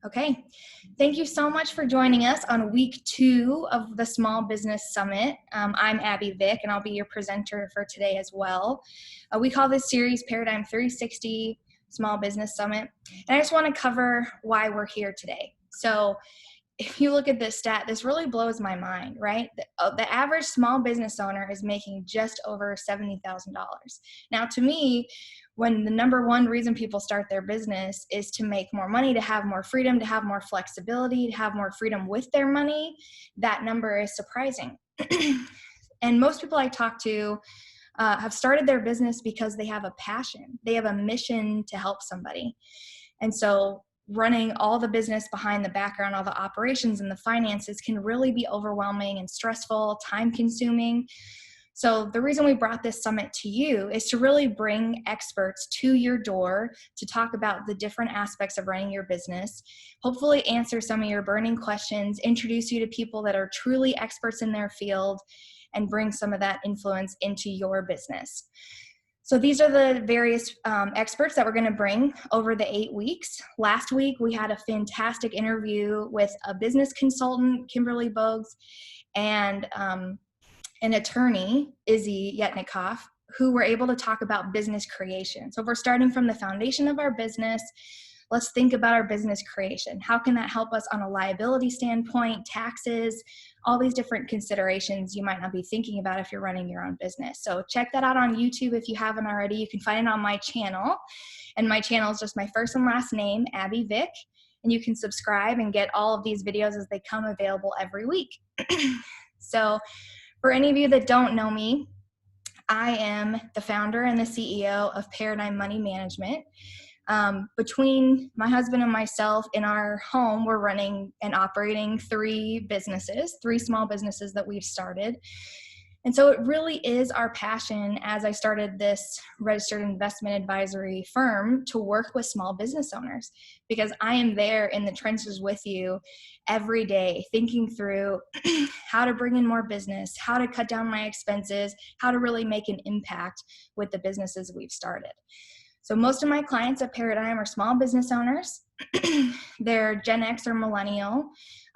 Okay, thank you so much for joining us on week 2 of the Small Business Summit. I'm Abby Vick, and I'll be your presenter for today as well. We call this series Paradigm 360 Small Business Summit, and I just want to cover why we're here today. So if you look at this stat, this really blows my mind, right? The average small business owner is making just over $70,000. Now, to me, when the number one reason people start their business is to make more money, to have more freedom, to have more flexibility, to have more freedom with their money, that number is surprising. And most people I talk to have started their business because they have a passion. They have a mission to help somebody. And so running all the business behind the background, all the operations and the finances can really be overwhelming and stressful, time consuming. So the reason we brought this summit to you is to really bring experts to your door to talk about the different aspects of running your business, hopefully answer some of your burning questions, introduce you to people that are truly experts in their field, and bring some of that influence into your business. So these are the various experts that we're going to bring over the 8 weeks. Last week, we had a fantastic interview with a business consultant, Kimberly Bogues, and an attorney, Izzy Yetnikoff, who were able to talk about business creation. So if we're starting from the foundation of our business, let's think about our business creation. How can that help us on a liability standpoint, taxes, all these different considerations you might not be thinking about if you're running your own business. So check that out on YouTube if you haven't already. You can find it on my channel. And my channel is just my first and last name, Abby Vick. And you can subscribe and get all of these videos as they come available every week. So for any of you that don't know me, I am the founder and the CEO of Paradigm Money Management. Between my husband and myself in our home, we're running and operating 3 small businesses that we've started. And so it really is our passion as I started this registered investment advisory firm to work with small business owners, because I am there in the trenches with you every day, thinking through how to bring in more business, how to cut down my expenses, how to really make an impact with the businesses we've started. So most of my clients at Paradigm are small business owners. They're Gen X or millennial.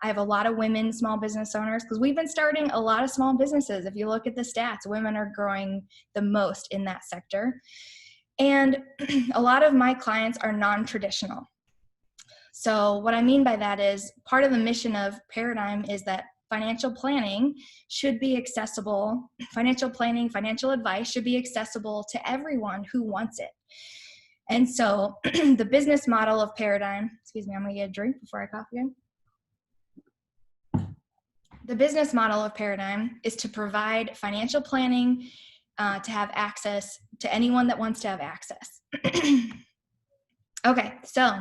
I have a lot of women small business owners because we've been starting a lot of small businesses. If you look at the stats, women are growing the most in that sector. And a lot of my clients are non-traditional. So what I mean by that is part of the mission of Paradigm is that financial planning should be accessible. Financial planning, financial advice should be accessible to everyone who wants it. And so the business model of Paradigm, excuse me, I'm gonna get a drink before I cough again. The business model of Paradigm is to provide financial planning to have access to anyone that wants to have access. Okay, so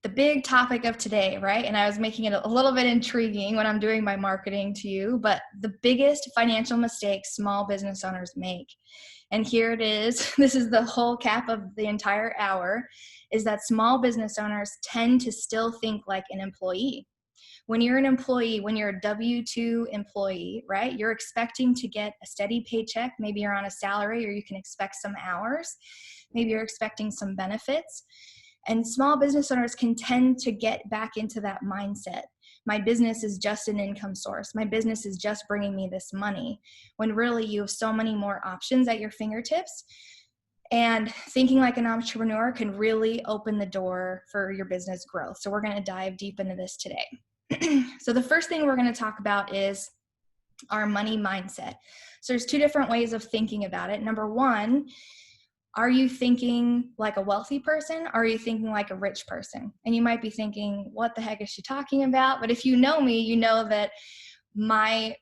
the big topic of today, right? And I was making it a little bit intriguing when I'm doing my marketing to you, but the biggest financial mistake small business owners make, and here it is, this is the whole cap of the entire hour, is that small business owners tend to still think like an employee. When you're an employee, when you're a W-2 employee, right, you're expecting to get a steady paycheck. Maybe you're on a salary, or you can expect some hours. Maybe you're expecting some benefits. And small business owners can tend to get back into that mindset. My business is just an income source. My business is just bringing me this money, when really you have so many more options at your fingertips. And thinking like an entrepreneur can really open the door for your business growth. So we're going to dive deep into this today. So the first thing we're going to talk about is our money mindset. So there's 2 different ways of thinking about it. Number 1, are you thinking like a wealthy person? Or are you thinking like a rich person? And you might be thinking, what the heck is she talking about? But if you know me, you know that my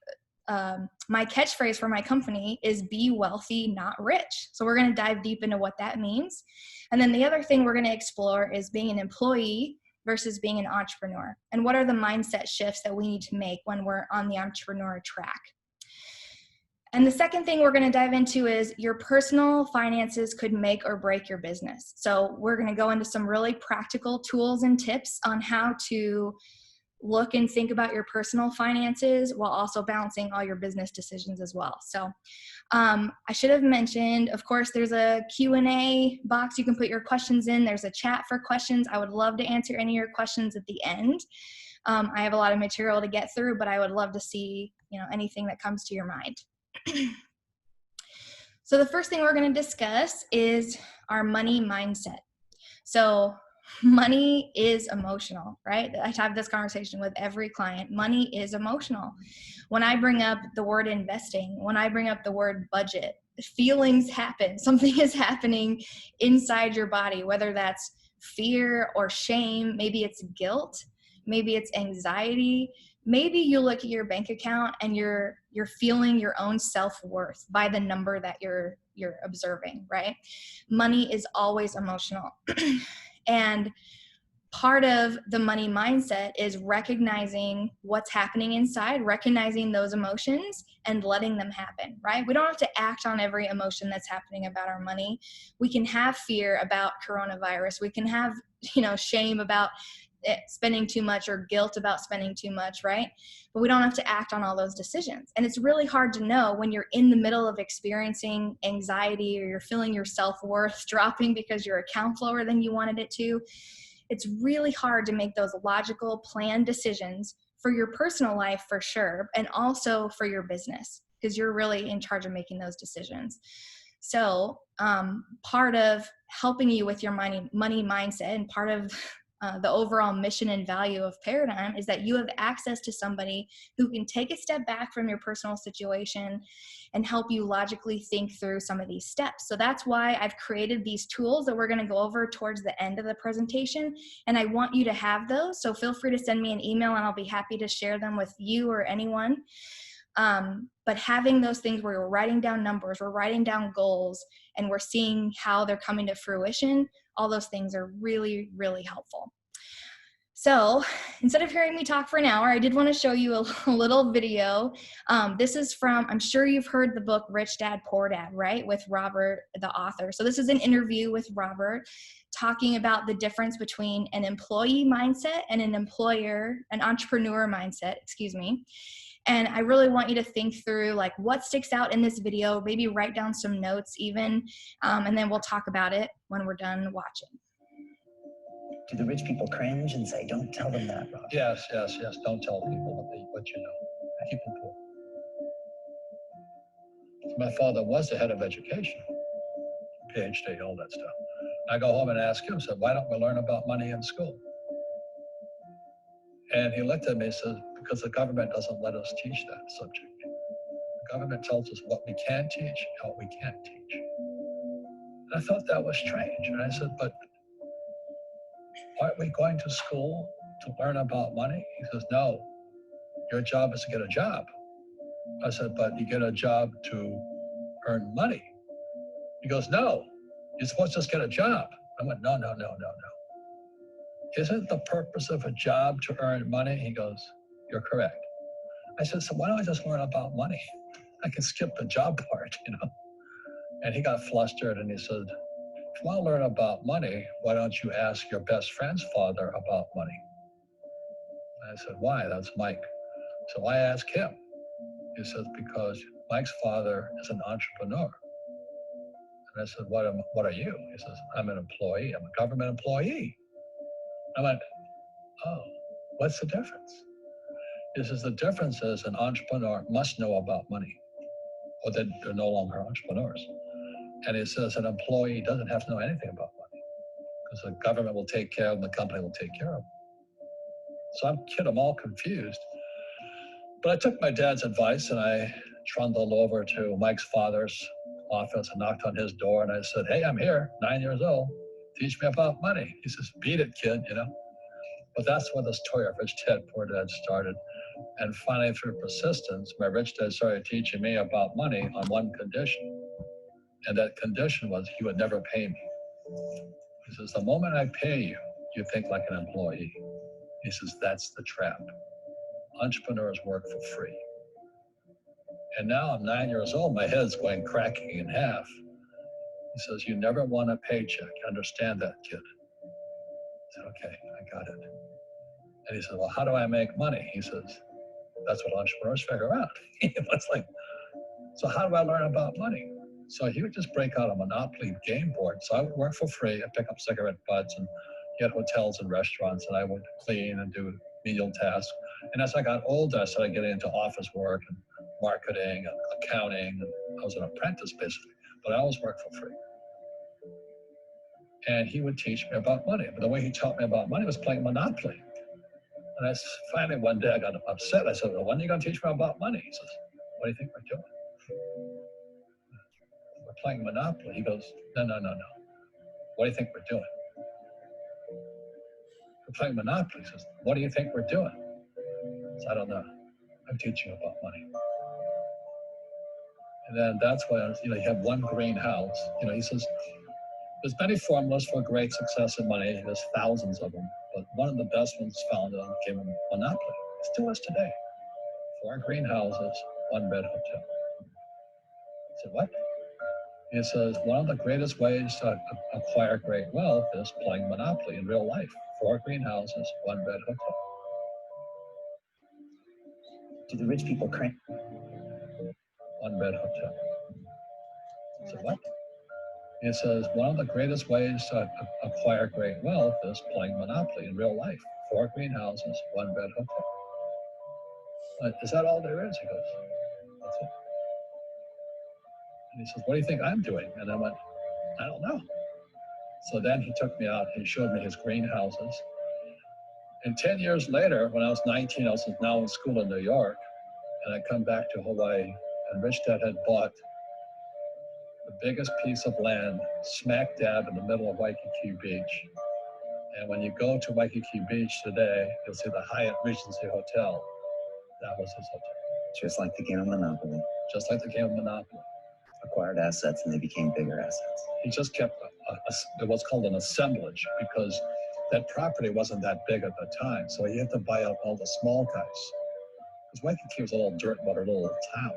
catchphrase for my company is be wealthy, not rich. So we're going to dive deep into what that means. And then the other thing we're going to explore is being an employee versus being an entrepreneur. And what are the mindset shifts that we need to make when we're on the entrepreneur track? And the second thing we're going to dive into is your personal finances could make or break your business. So we're going to go into some really practical tools and tips on how to look and think about your personal finances while also balancing all your business decisions as well. So I should have mentioned, of course, there's a Q&A box you can put your questions in. There's a chat for questions. I would love to answer any of your questions at the end. I have a lot of material to get through, but I would love to see, anything that comes to your mind. So the first thing we're going to discuss is our money mindset. So money is emotional, right? I have this conversation with every client. Money is emotional. When I bring up the word investing, when I bring up the word budget, feelings happen. Something is happening inside your body, whether that's fear or shame. Maybe it's guilt. Maybe it's anxiety. Maybe you look at your bank account and you're feeling your own self-worth by the number that you're observing, right? Money is always emotional. And part of the money mindset is recognizing what's happening inside, recognizing those emotions and letting them happen, right? We don't have to act on every emotion that's happening about our money. We can have fear about coronavirus. We can have, shame about spending too much or guilt about spending too much, right? But we don't have to act on all those decisions. And it's really hard to know when you're in the middle of experiencing anxiety or you're feeling your self-worth dropping because your account's lower than you wanted it to. It's really hard to make those logical, planned decisions for your personal life for sure, and also for your business, because you're really in charge of making those decisions. So part of helping you with your money mindset and part of the overall mission and value of Paradigm is that you have access to somebody who can take a step back from your personal situation and help you logically think through some of these steps. So that's why I've created these tools that we're going to go over towards the end of the presentation. And I want you to have those. So feel free to send me an email and I'll be happy to share them with you or anyone. But having those things where we're writing down numbers, we're writing down goals, and we're seeing how they're coming to fruition, all those things are really, really helpful. So instead of hearing me talk for an hour, I did want to show you a little video. This is from, I'm sure you've heard the book Rich Dad, Poor Dad, right? With Robert, the author. So this is an interview with Robert talking about the difference between an employee mindset and an entrepreneur mindset, And I really want you to think through like what sticks out in this video, maybe write down some notes even, and then we'll talk about it when we're done watching. Do the rich people cringe and say, don't tell them that, Rob? Yes. Don't tell people what you know. Keep them poor. My father was the head of education, PhD, all that stuff. I go home and ask him, said, why don't we learn about money in school? And he looked at me and said, because the government doesn't let us teach that subject. The government tells us what we can teach and what we can't teach. And I thought that was strange. And I said, but aren't we going to school to learn about money? He says, no, your job is to get a job. I said, but you get a job to earn money. He goes, no, you're supposed to just get a job. I went, no. Isn't the purpose of a job to earn money? He goes, you're correct. I said, so why don't I just learn about money? I can skip the job part, And he got flustered and he said, if you want to learn about money, why don't you ask your best friend's father about money? And I said, why? That's Mike. So I asked him. He says, because Mike's father is an entrepreneur. And I said, what are you? He says, I'm an employee. I'm a government employee. I went, oh, what's the difference? He says, the difference is an entrepreneur must know about money, or they're no longer entrepreneurs. And he says an employee doesn't have to know anything about money because the government will take care of them, the company will take care of them. So I'm all confused. But I took my dad's advice and I trundled over to Mike's father's office and knocked on his door and I said, hey, I'm here, 9 years old. Teach me about money. He says, beat it, kid, But that's where the story of Rich Dad, Poor Dad started. And finally, through persistence, my rich dad started teaching me about money on one condition. And that condition was he would never pay me. He says, the moment I pay you, you think like an employee. He says, that's the trap. Entrepreneurs work for free. And now I'm 9 years old, my head's going cracking in half. He says, you never want a paycheck. Understand that, kid? I said, okay, I got it. And he said, well, how do I make money? He says, that's what entrepreneurs figure out. It's like, so how do I learn about money? So he would just break out a Monopoly game board. So I would work for free and pick up cigarette butts and get hotels and restaurants, and I would clean and do menial tasks. And as I got older, I started getting into office work and marketing and accounting. And I was an apprentice basically, but I always worked for free. And he would teach me about money. But the way he taught me about money was playing Monopoly. And finally one day I got upset. I said, well, when are you going to teach me about money? He says, what do you think we're doing? We're playing Monopoly. He goes, no. What do you think we're doing? We're playing Monopoly. He says, what do you think we're doing? I said, I don't know. I'm teaching you about money. And then that's when, you have one greenhouse. He says, there's many formulas for great success in money. There's thousands of them. But one of the best ones found on Game of Monopoly. It still is today. 4 greenhouses, 1 red hotel. I said, what? He says, one of the greatest ways to acquire great wealth is playing Monopoly in real life. 4 greenhouses, 1 red hotel. Do the rich people cringe? 1 red hotel. I said, what? He says, one of the greatest ways to acquire great wealth is playing Monopoly in real life. 4 greenhouses, 1 red hotel. Is that all there is? He goes, that's it. And he says, what do you think I'm doing? And I went, I don't know. So then he took me out, he showed me his greenhouses. And 10 years later, when I was 19, I was now in school in New York, and I come back to Hawaii, and Rich Dad had bought the biggest piece of land smack dab in the middle of Waikiki Beach. And when you go to Waikiki Beach today, you'll see the Hyatt Regency Hotel. That was his hotel. Just like the game of Monopoly. Just like the game of Monopoly. Acquired assets and they became bigger assets. He just kept what's called an assemblage, because that property wasn't that big at the time. So he had to buy out all the small guys. Because Waikiki was a little dirt water, little town.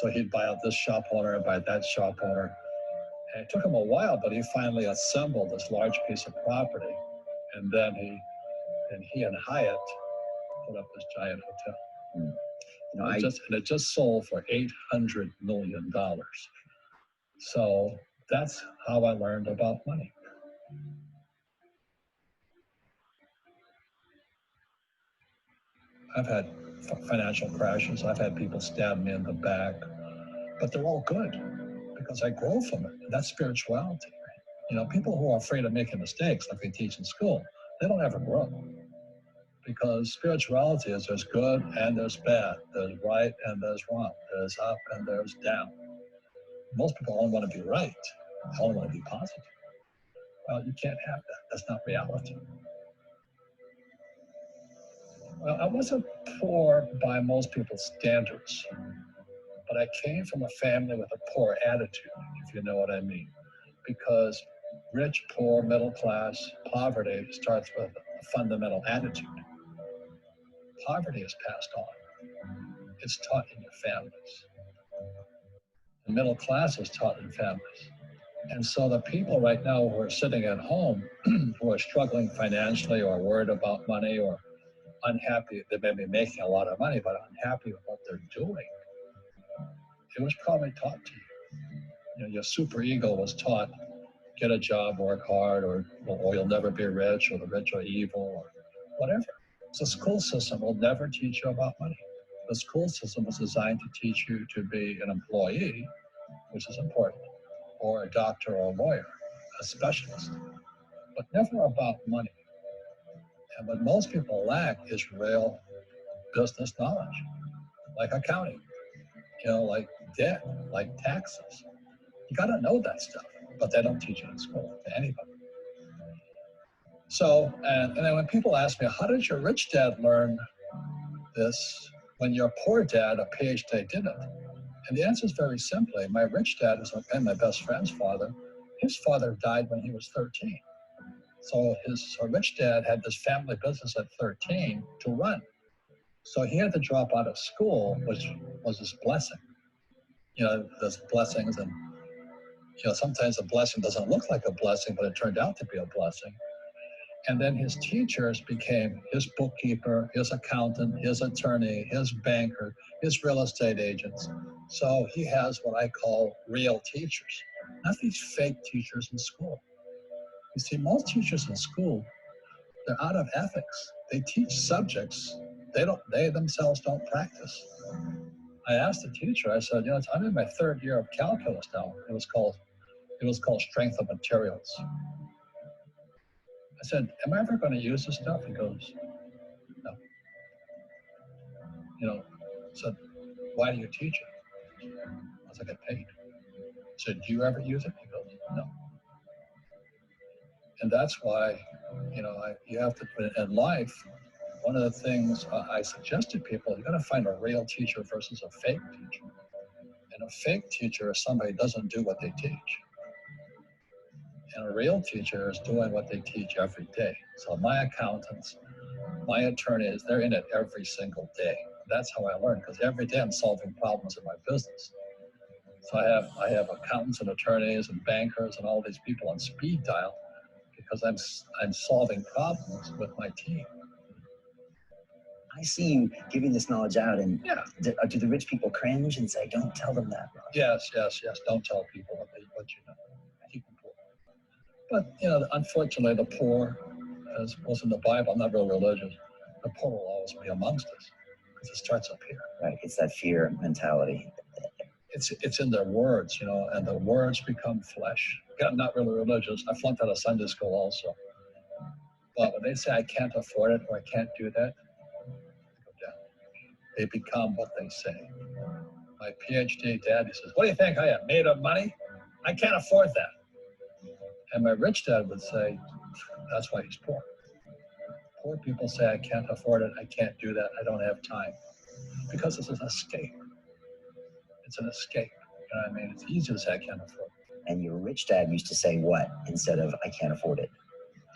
So he'd buy out this shop owner and buy that shop owner. And it took him a while, but he finally assembled this large piece of property. And then he and Hyatt put up this giant hotel. It just sold for $800 million. So that's how I learned about money. I've had financial crashes. I've had people stab me in the back, but they're all good because I grow from it. And that's spirituality. People who are afraid of making mistakes, like they teach in school, they don't ever grow. Because spirituality is there's good and there's bad. There's right and there's wrong. There's up and there's down. Most people only want to be right. They only want to be positive. Well, you can't have that. That's not reality. Well, I wasn't poor by most people's standards, but I came from a family with a poor attitude, if you know what I mean. Because rich, poor, middle class, poverty starts with a fundamental attitude. Poverty is passed on. It's taught in your families. The middle class is taught in families. And so the people right now who are sitting at home, who are struggling financially or worried about money or unhappy, they may be making a lot of money, but unhappy with what they're doing, it was probably taught to you. Your super ego was taught, get a job, work hard, or you'll never be rich, or the rich are evil, or whatever. So the school system will never teach you about money. The school system was designed to teach you to be an employee, which is important, or a doctor or a lawyer, a specialist, but never about money. And what most people lack is real business knowledge, like accounting, like debt, like taxes. You got to know that stuff, but they don't teach it in school to anybody. So, and then when people ask me, how did your rich dad learn this when your poor dad, a PhD, didn't? And the answer is very simply, my rich dad was my best friend's father. His father died when he was 13. So his rich dad had this family business at 13 to run. So he had to drop out of school, which was his blessing. There's blessings, and sometimes a blessing doesn't look like a blessing, but it turned out to be a blessing. And then his teachers became his bookkeeper, his accountant, his attorney, his banker, his real estate agents. So he has what I call real teachers, not these fake teachers in school. You see, most teachers in school, they're out of ethics. They teach subjects they themselves don't practice. I asked the teacher, I said, I'm in my third year of calculus now. It was called strength of materials. I said, am I ever going to use this stuff? He goes, no. I said, why do you teach it? I was like, I get paid. I said, do you ever use it? He goes, no. And that's why, you have to put it in life. One of the things I suggest to people, you're going to find a real teacher versus a fake teacher. And a fake teacher is somebody who doesn't do what they teach. And a real teacher is doing what they teach every day. So my accountants, my attorneys, they're in it every single day. That's how I learn, because every day I'm solving problems in my business. So I have accountants and attorneys and bankers and all these people on speed dial because I'm solving problems with my team. I see you giving this knowledge out, and Yeah. do the rich people cringe and say, don't tell them that, Rob? Yes. Don't tell people what you know. Keep them poor. But, unfortunately, the poor, as was in the Bible, I'm not real religious, the poor will always be amongst us because it starts up here. Right, it's that fear mentality. It's in their words, and the words become flesh. Yeah, I'm not really religious. I flunked out of Sunday school also. But when they say I can't afford it or I can't do that, I go down. They become what they say. My PhD dad, he says, what do you think I am, made of money? I can't afford that. And my rich dad would say, that's why he's poor. Poor people say, I can't afford it, I can't do that, I don't have time. Because it's an escape. It's an escape. You know what I mean? It's easy to say I can't afford it. And your rich dad used to say what instead of I can't afford it?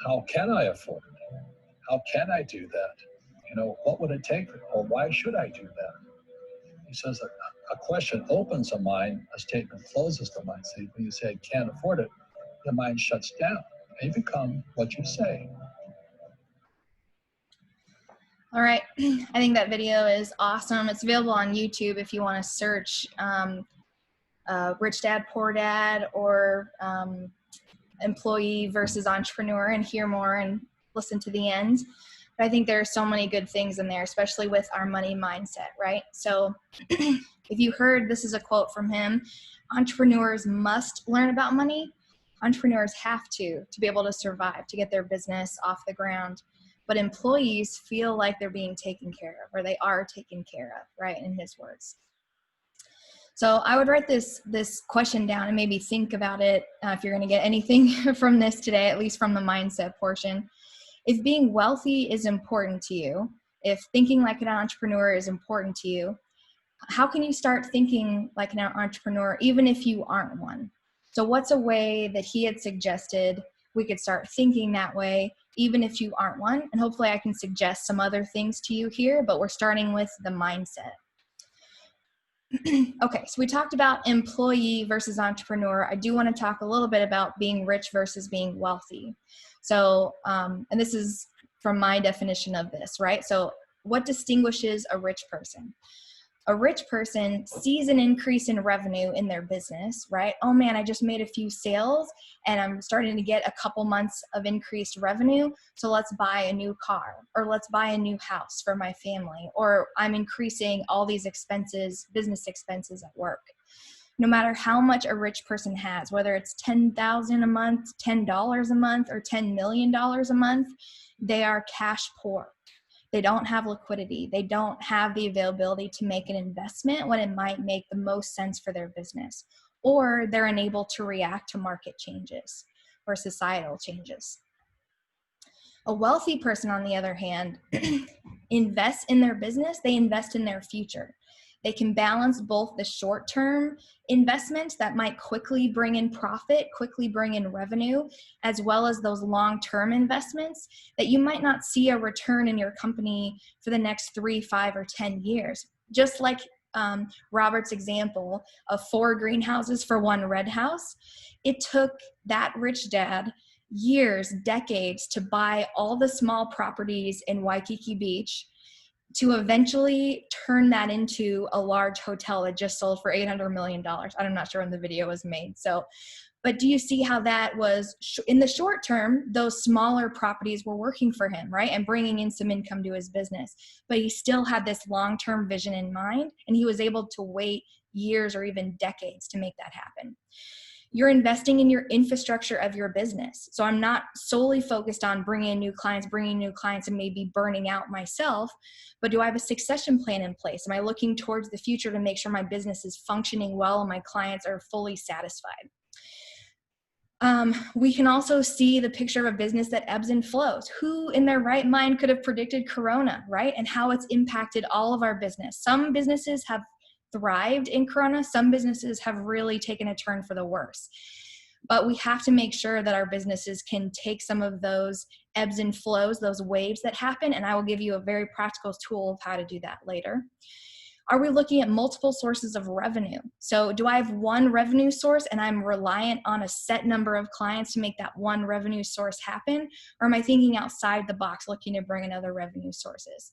How can I afford it? How can I do that? What would it take? Or why should I do that? He says a question opens a mind, a statement closes the mind. See, when you say I can't afford it, the mind shuts down. And you become what you say. All right. I think that video is awesome. It's available on YouTube if you want to search Rich Dad, Poor Dad, or employee versus entrepreneur and hear more and listen to the end. But I think there are so many good things in there, especially with our money mindset, right? So if you heard, this is a quote from him, entrepreneurs must learn about money. Entrepreneurs have to be able to survive, to get their business off the ground. But employees feel like they're being taken care of, or they are taken care of, right, in his words. So I would write this question down and maybe think about it if you're going to get anything from this today, at least from the mindset portion. If being wealthy is important to you, if thinking like an entrepreneur is important to you, how can you start thinking like an entrepreneur even if you aren't one? So what's a way that he had suggested we could start thinking that way even if you aren't one? And hopefully I can suggest some other things to you here, but we're starting with the mindset. Okay, so we talked about employee versus entrepreneur. I do want to talk a little bit about being rich versus being wealthy. So, and this is from my definition of this, right? So what distinguishes a rich person? A rich person sees an increase in revenue in their business, right? Oh man, I just made a few sales and I'm starting to get a couple months of increased revenue. So let's buy a new car, or let's buy a new house for my family, or I'm increasing all these expenses, business expenses at work. No matter how much a rich person has, whether it's $10,000 a month, $10 a month, or $10 million a month, they are cash poor. They don't have liquidity. They don't have the availability to make an investment when it might make the most sense for their business, or they're unable to react to market changes or societal changes. A wealthy person, on the other hand, invests in their business. They invest in their future. They can balance both the short-term investments that might quickly bring in profit, quickly bring in revenue, as well as those long-term investments that you might not see a return in your company for the next 3, 5, or 10 years. Just like Robert's example of 4 greenhouses for 1 red house, it took that rich dad years, decades to buy all the small properties in Waikiki Beach to eventually turn that into a large hotel that just sold for $800 million. I'm not sure when the video was made. So, but do you see how that was in the short term, those smaller properties were working for him, right? And bringing in some income to his business, but he still had this long-term vision in mind, and he was able to wait years or even decades to make that happen. You're investing in your infrastructure of your business. So I'm not solely focused on bringing in new clients and maybe burning out myself, but do I have a succession plan in place? Am I looking towards the future to make sure my business is functioning well and my clients are fully satisfied? We can also see the picture of a business that ebbs and flows. Who in their right mind could have predicted Corona, right? And how it's impacted all of our business. Some businesses have thrived in Corona. Some businesses have really taken a turn for the worse. But we have to make sure that our businesses can take some of those ebbs and flows, those waves that happen. And I will give you a very practical tool of how to do that later. Are we looking at multiple sources of revenue? So do I have one revenue source and I'm reliant on a set number of clients to make that one revenue source happen? Or am I thinking outside the box, looking to bring in other revenue sources?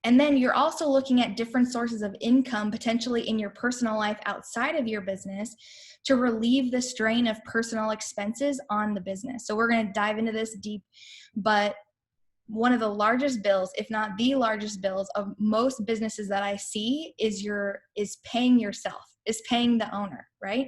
And then you're also looking at different sources of income potentially in your personal life outside of your business to relieve the strain of personal expenses on the business. So we're going to dive into this deep, but one of the largest bills, if not the largest bills of most businesses that I see is paying yourself, is paying the owner, right?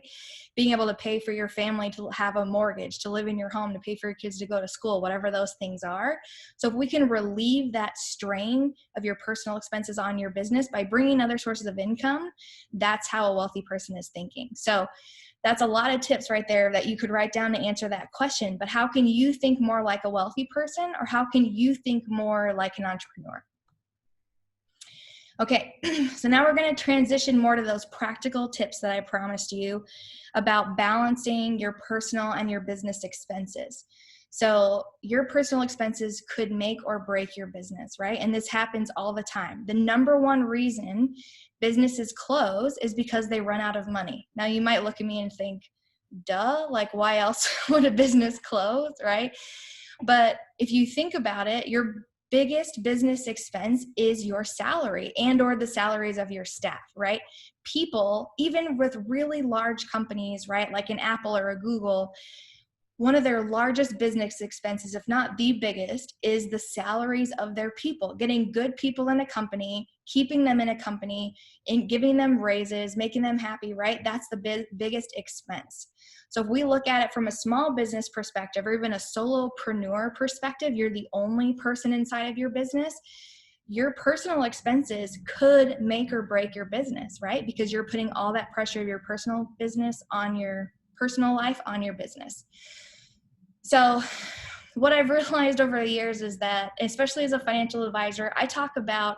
Being able to pay for your family to have a mortgage, to live in your home, to pay for your kids to go to school, whatever those things are. So if we can relieve that strain of your personal expenses on your business by bringing other sources of income, that's how a wealthy person is thinking. So that's a lot of tips right there that you could write down to answer that question. But how can you think more like a wealthy person, or how can you think more like an entrepreneur? Okay, so now we're going to transition more to those practical tips that I promised you about balancing your personal and your business expenses. So your personal expenses could make or break your business, right? And this happens all the time. The number one reason businesses close is because they run out of money. Now you might look at me and think, duh, like why else would a business close, right? But if you think about it, your biggest business expense is your salary and or the salaries of your staff, right? People, even with really large companies, right, like an Apple or a Google, one of their largest business expenses, if not the biggest, is the salaries of their people. Getting good people in a company, keeping them in a company, and giving them raises, making them happy, right? That's the biggest expense. So if we look at it from a small business perspective, or even a solopreneur perspective, you're the only person inside of your business, your personal expenses could make or break your business, right? Because you're putting all that pressure of your personal business on your personal life, on your business. So what I've realized over the years is that, especially as a financial advisor, I talk about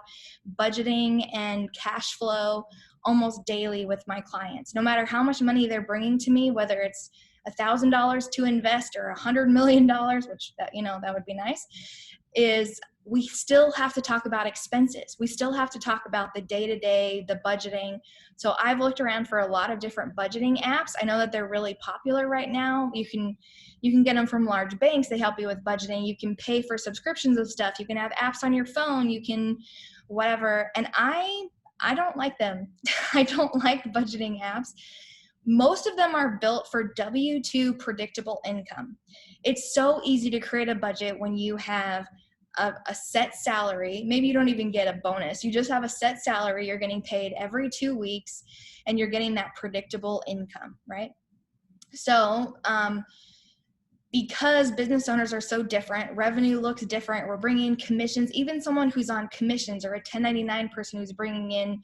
budgeting and cash flow almost daily with my clients. No matter how much money they're bringing to me, whether it's $1,000 to invest or $100 million, which that would be nice, is we still have to talk about expenses. We still have to talk about the day-to-day, the budgeting. So I've looked around for a lot of different budgeting apps. I know that they're really popular right now. You can get them from large banks. They help you with budgeting. You can pay for subscriptions of stuff. You can have apps on your phone. You can whatever. And I don't like them. I don't like budgeting apps. Most of them are built for W-2 predictable income. It's so easy to create a budget when you have a set salary. Maybe you don't even get a bonus. You just have a set salary. You're getting paid every 2 weeks and you're getting that predictable income, right? So because business owners are so different, revenue looks different. We're bringing in commissions. Even someone who's on commissions, or a 1099 person who's bringing in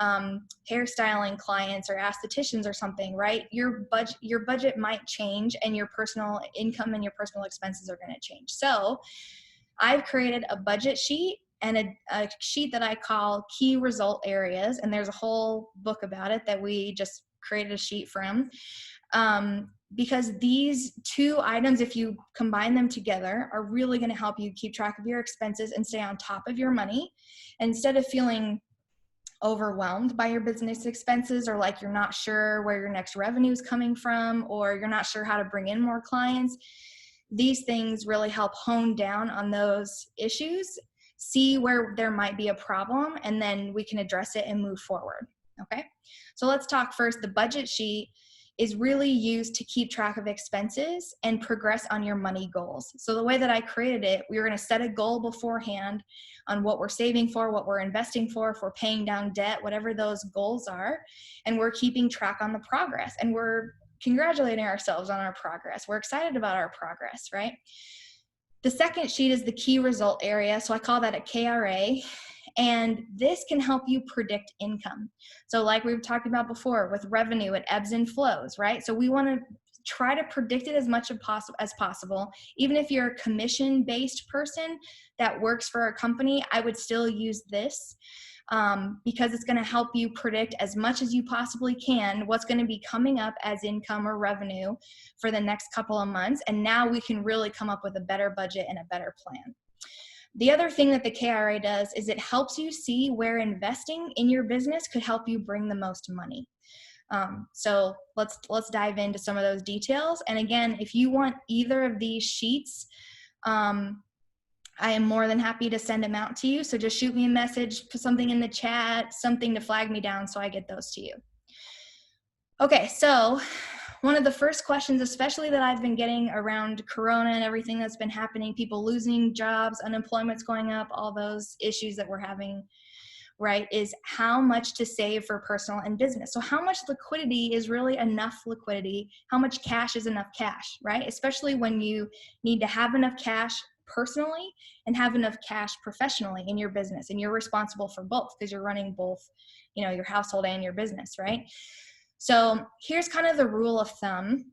hairstyling clients or estheticians or something, right? Your budget might change, and your personal income and your personal expenses are going to change. So I've created a budget sheet and a sheet that I call key result areas. And there's a whole book about it that we just created a sheet from. Because these two items, if you combine them together, are really going to help you keep track of your expenses and stay on top of your money. And instead of feeling overwhelmed by your business expenses, or like you're not sure where your next revenue is coming from, or you're not sure how to bring in more clients, these things really help hone down on those issues, see where there might be a problem, and then we can address it and move forward. Okay, so let's talk first. The budget sheet is really used to keep track of expenses and progress on your money goals. So the way that I created it, we were going to set a goal beforehand on what we're saving for, what we're investing for, if we're paying down debt, whatever those goals are, and we're keeping track on the progress, and we're congratulating ourselves on our progress. We're excited about our progress, right? The second sheet is the key result area. So I call that a KRA. And this can help you predict income. So like we've talked about before with revenue, it ebbs and flows, right? So we want to try to predict it as much as possible. Even if you're a commission-based person that works for a company, I would still use this because it's going to help you predict as much as you possibly can what's going to be coming up as income or revenue for the next couple of months. And now we can really come up with a better budget and a better plan. The other thing that the KRA does is it helps you see where investing in your business could help you bring the most money. So let's dive into some of those details. And again, if you want either of these sheets, I am more than happy to send them out to you. So just shoot me a message, put something in the chat, something to flag me down so I get those to you. Okay, so one of the first questions, especially that I've been getting around Corona and everything that's been happening, people losing jobs, unemployment's going up, all those issues that we're having, right, is how much to save for personal and business. So how much liquidity is really enough liquidity? How much cash is enough cash, right? Especially when you need to have enough cash personally and have enough cash professionally in your business, and you're responsible for both because you're running both, your household and your business, right? So here's kind of the rule of thumb.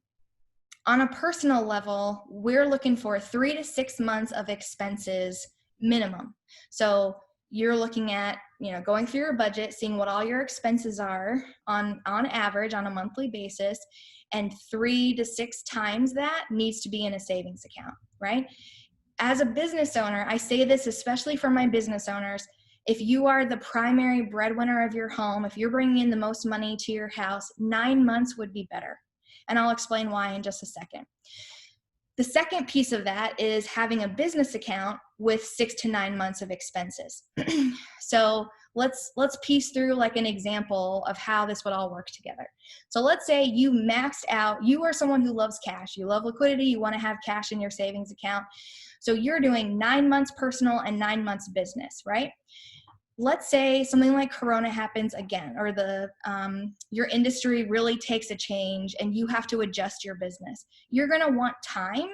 On a personal level, we're looking for 3 to 6 months of expenses minimum. So you're looking at, going through your budget, seeing what all your expenses are on average on a monthly basis, and 3 to 6 times that needs to be in a savings account, right? As a business owner, I say this especially for my business owners. If you are the primary breadwinner of your home, if you're bringing in the most money to your house, 9 months would be better. And I'll explain why in just a second. The second piece of that is having a business account with 6 to 9 months of expenses. So let's piece through like an example of how this would all work together. So let's say you maxed out, you are someone who loves cash, you love liquidity, you want to have cash in your savings account. So you're doing 9 months personal and 9 months business, right? Let's say something like Corona happens again, or your industry really takes a change and you have to adjust your business. You're going to want time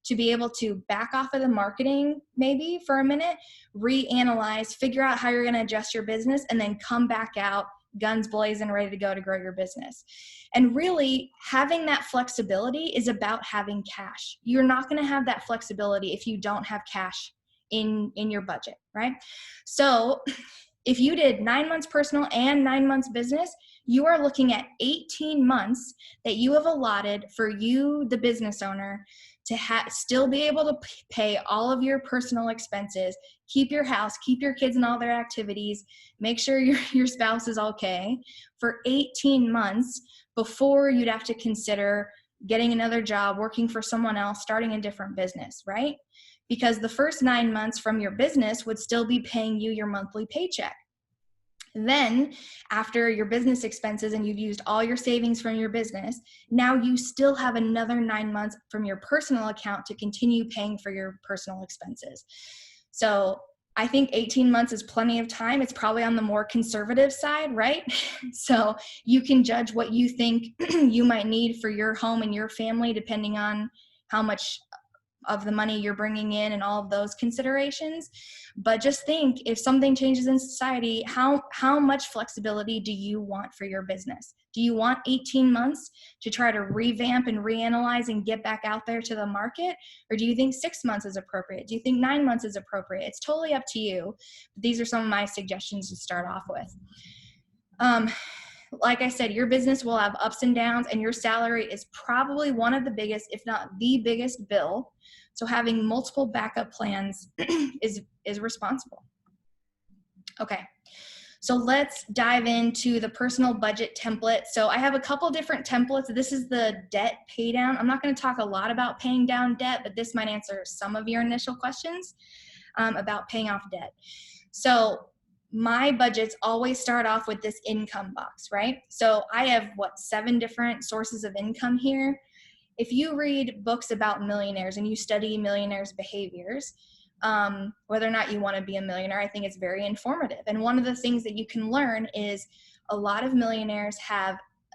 to be able to back off of the marketing maybe for a minute, reanalyze, figure out how you're going to adjust your business, and then come back out guns blazing, ready to go to grow your business. And really, having that flexibility is about having cash. You're not going to have that flexibility if you don't have cash in your budget, right? So if you did 9 months personal and 9 months business, you are looking at 18 months that you have allotted for you, the business owner, to still be able to pay all of your personal expenses, keep your house, keep your kids in all their activities, make sure your spouse is okay for 18 months before you'd have to consider getting another job, working for someone else, starting a different business, right? Because the first 9 months from your business would still be paying you your monthly paycheck. Then after your business expenses and you've used all your savings from your business, now you still have another 9 months from your personal account to continue paying for your personal expenses. So I think 18 months is plenty of time. It's probably on the more conservative side, right? So you can judge what you think you might need for your home and your family, depending on how much of the money you're bringing in and all of those considerations. But just think, if something changes in society, how much flexibility do you want for your business? Do you want 18 months to try to revamp and reanalyze and get back out there to the market? Or do you think 6 months is appropriate? Do you think 9 months is appropriate? It's totally up to you. These are some of my suggestions to start off with. Like I said, your business will have ups and downs, and your salary is probably one of the biggest, if not the biggest bill. So having multiple backup plans is responsible. Okay, So let's dive into the personal budget template. So I have a couple different templates. This is the debt pay down. I'm not going to talk a lot about paying down debt, but this might answer some of your initial questions about paying off debt. So my budgets always start off with this income box, right? So I have 7 different sources of income here. If you read books about millionaires and you study millionaires' behaviors, whether or not you want to be a millionaire, I think it's very informative. And one of the things that you can learn is a lot of millionaires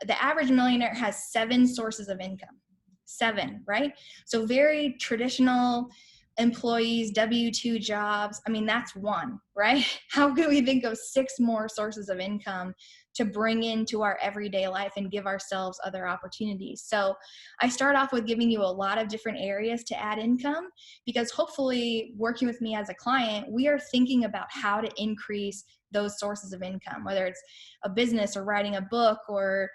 the average millionaire has 7 sources of income. 7, right? So very traditional employees, W-2 jobs. I mean, that's 1, right? How could we think of 6 more sources of income to bring into our everyday life and give ourselves other opportunities? So I start off with giving you a lot of different areas to add income, because hopefully working with me as a client, we are thinking about how to increase those sources of income, whether it's a business or writing a book or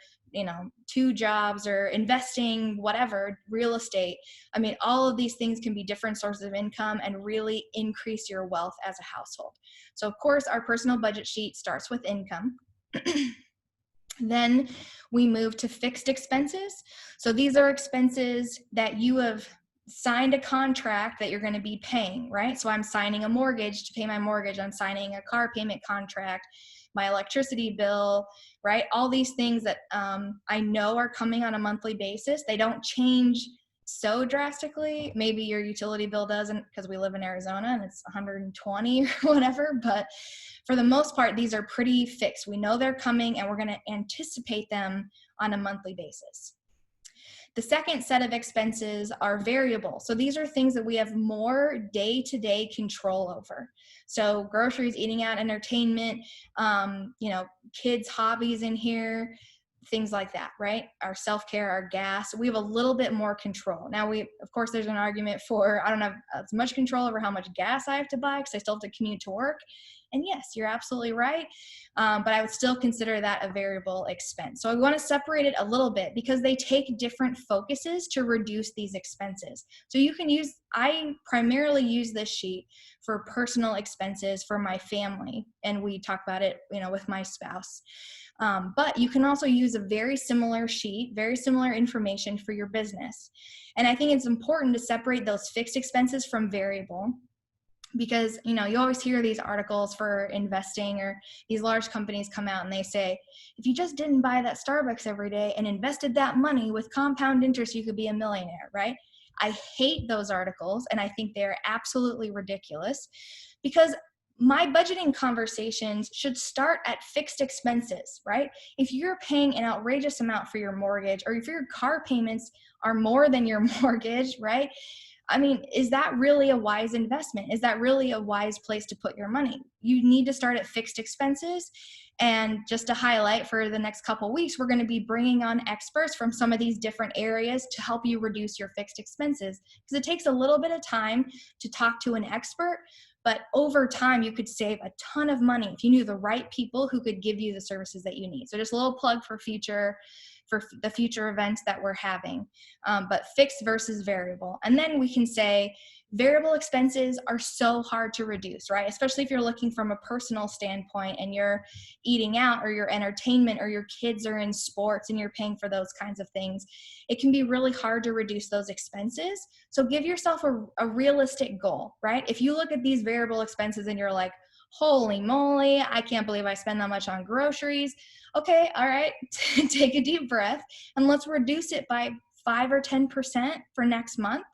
2 jobs or investing, whatever, real estate. I mean, all of these things can be different sources of income and really increase your wealth as a household. So of course, our personal budget sheet starts with income. Then we move to fixed expenses. So these are expenses that you have signed a contract that you're going to be paying, right? So I'm signing a mortgage to pay my mortgage. I'm signing a car payment contract, my electricity bill, right? All these things that I know are coming on a monthly basis. They don't change so drastically. Maybe your utility bill doesn't, because we live in Arizona and it's 120 or whatever, but for the most part, these are pretty fixed. We know they're coming and we're going to anticipate them on a monthly basis. The second set of expenses are variable. So these are things that we have more day-to-day control over. So groceries, eating out, entertainment, kids' hobbies in here, things like that, right? Our self-care, our gas, we have a little bit more control. Now of course, there's an argument for, I don't have as much control over how much gas I have to buy because I still have to commute to work. And yes, you're absolutely right. But I would still consider that a variable expense. So I want to separate it a little bit because they take different focuses to reduce these expenses. So I primarily use this sheet for personal expenses for my family. And we talk about it, with my spouse. But you can also use a very similar sheet, very similar information for your business. And I think it's important to separate those fixed expenses from variable. Because, you always hear these articles for investing, or these large companies come out and they say, if you just didn't buy that Starbucks every day and invested that money with compound interest, you could be a millionaire, right? I hate those articles and I think they're absolutely ridiculous, because my budgeting conversations should start at fixed expenses, right? If you're paying an outrageous amount for your mortgage, or if your car payments are more than your mortgage, right? I mean, is that really a wise investment? Is that really a wise place to put your money? You need to start at fixed expenses. And just to highlight, for the next couple of weeks, we're going to be bringing on experts from some of these different areas to help you reduce your fixed expenses. Because it takes a little bit of time to talk to an expert, but over time, you could save a ton of money if you knew the right people who could give you the services that you need. So just a little plug for the future events that we're having, but fixed versus variable. And then we can say variable expenses are so hard to reduce, right? Especially if you're looking from a personal standpoint and you're eating out, or your entertainment, or your kids are in sports and you're paying for those kinds of things. It can be really hard to reduce those expenses. So give yourself a realistic goal, right? If you look at these variable expenses and you're like, holy moly, I can't believe I spend that much on groceries. Okay, all right, take a deep breath and let's reduce it by 5 or 10% for next month.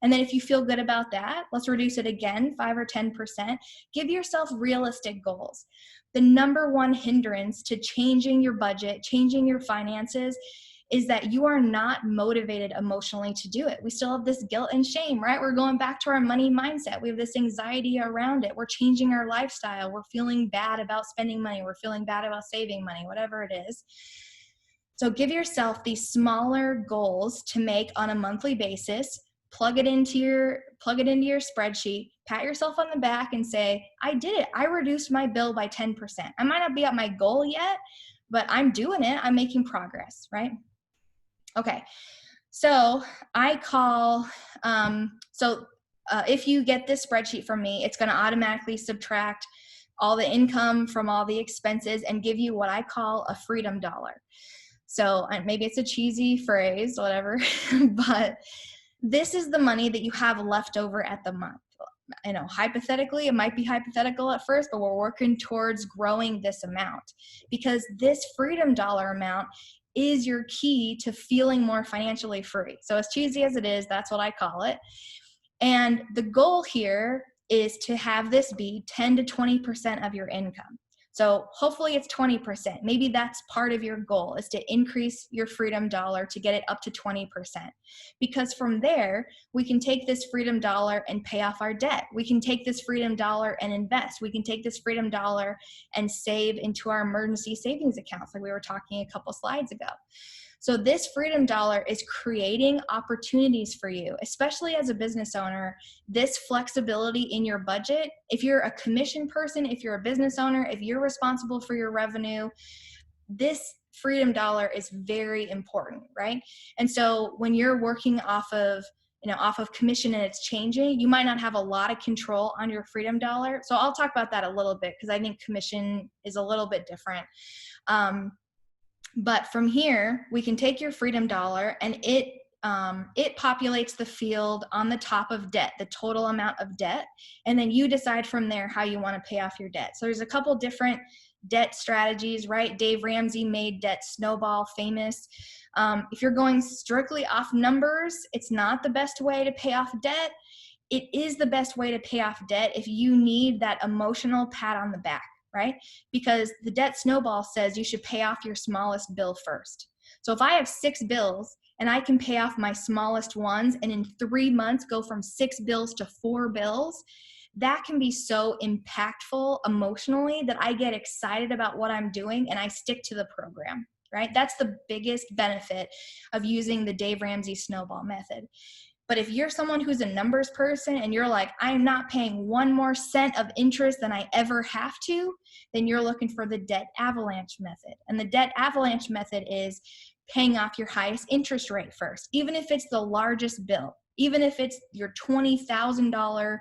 And then if you feel good about that, let's reduce it again, 5 or 10%. Give yourself realistic goals. The number one hindrance to changing your budget, changing your finances, is that you are not motivated emotionally to do it. We still have this guilt and shame, right? We're going back to our money mindset. We have this anxiety around it. We're changing our lifestyle. We're feeling bad about spending money. We're feeling bad about saving money, whatever it is. So give yourself these smaller goals to make on a monthly basis. Plug it into your spreadsheet, pat yourself on the back and say, I did it. I reduced my bill by 10%. I might not be at my goal yet, but I'm doing it. I'm making progress, right? Okay, so if you get this spreadsheet from me, it's going to automatically subtract all the income from all the expenses and give you what I call a freedom dollar. So maybe it's a cheesy phrase, whatever, but this is the money that you have left over at the month. You know, hypothetically, it might be hypothetical at first, but we're working towards growing this amount, because this freedom dollar amount is your key to feeling more financially free. So as cheesy as it is, that's what I call it. And the goal here is to have this be 10 to 20% of your income. So hopefully it's 20%. Maybe that's part of your goal, is to increase your freedom dollar to get it up to 20%. Because from there, we can take this freedom dollar and pay off our debt. We can take this freedom dollar and invest. We can take this freedom dollar and save into our emergency savings accounts, like we were talking a couple slides ago. So this freedom dollar is creating opportunities for you, especially as a business owner. This flexibility in your budget, if you're a commission person, if you're a business owner, if you're responsible for your revenue, this freedom dollar is very important, right? And so when you're working off of commission and it's changing, you might not have a lot of control on your freedom dollar. So I'll talk about that a little bit, because I think commission is a little bit different. But from here, we can take your freedom dollar and it populates the field on the top of debt, the total amount of debt. And then you decide from there how you want to pay off your debt. So there's a couple different debt strategies, right? Dave Ramsey made debt snowball famous. If you're going strictly off numbers, it's not the best way to pay off debt. It is the best way to pay off debt if you need that emotional pat on the back, right? Because the debt snowball says you should pay off your smallest bill first. So if I have 6 bills and I can pay off my smallest ones, and in 3 months go from 6 bills to 4 bills, that can be so impactful emotionally that I get excited about what I'm doing and I stick to the program, right? That's the biggest benefit of using the Dave Ramsey snowball method. But if you're someone who's a numbers person and you're like, I'm not paying 1 more cent of interest than I ever have to, then you're looking for the debt avalanche method. And the debt avalanche method is paying off your highest interest rate first, even if it's the largest bill, even if it's your $20,000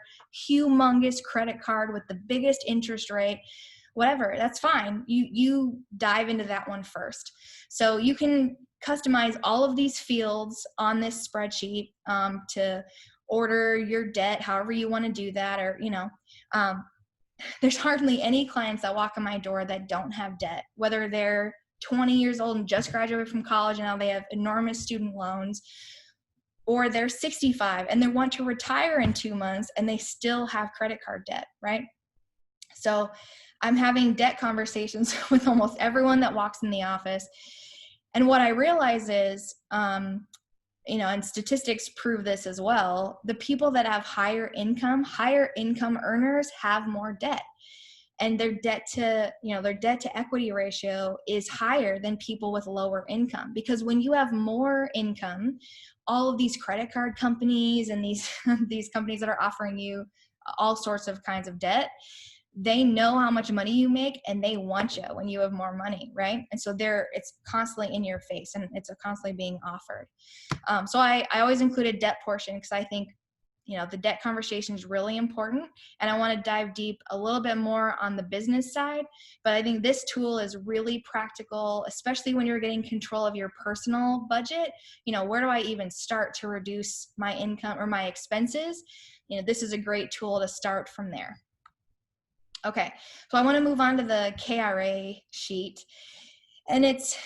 humongous credit card with the biggest interest rate, whatever, that's fine. You dive into that one first. So you can customize all of these fields on this spreadsheet to order your debt however you want to do that. Or, there's hardly any clients that walk in my door that don't have debt, whether they're 20 years old and just graduated from college and now they have enormous student loans, or they're 65 and they want to retire in 2 months and they still have credit card debt, right? So I'm having debt conversations with almost everyone that walks in the office. And what I realize is, and statistics prove this as well, the people that have higher income earners have more debt. And their debt to equity ratio is higher than people with lower income. Because when you have more income, all of these credit card companies and these companies that are offering you all sorts of kinds of debt, they know how much money you make and they want you when you have more money, right? And so it's constantly in your face and it's constantly being offered. So I always include a debt portion because I think, the debt conversation is really important, and I want to dive deep a little bit more on the business side. But I think this tool is really practical, especially when you're getting control of your personal budget. Where do I even start to reduce my income or my expenses? This is a great tool to start from there. Okay, so I want to move on to the KRA sheet. And it's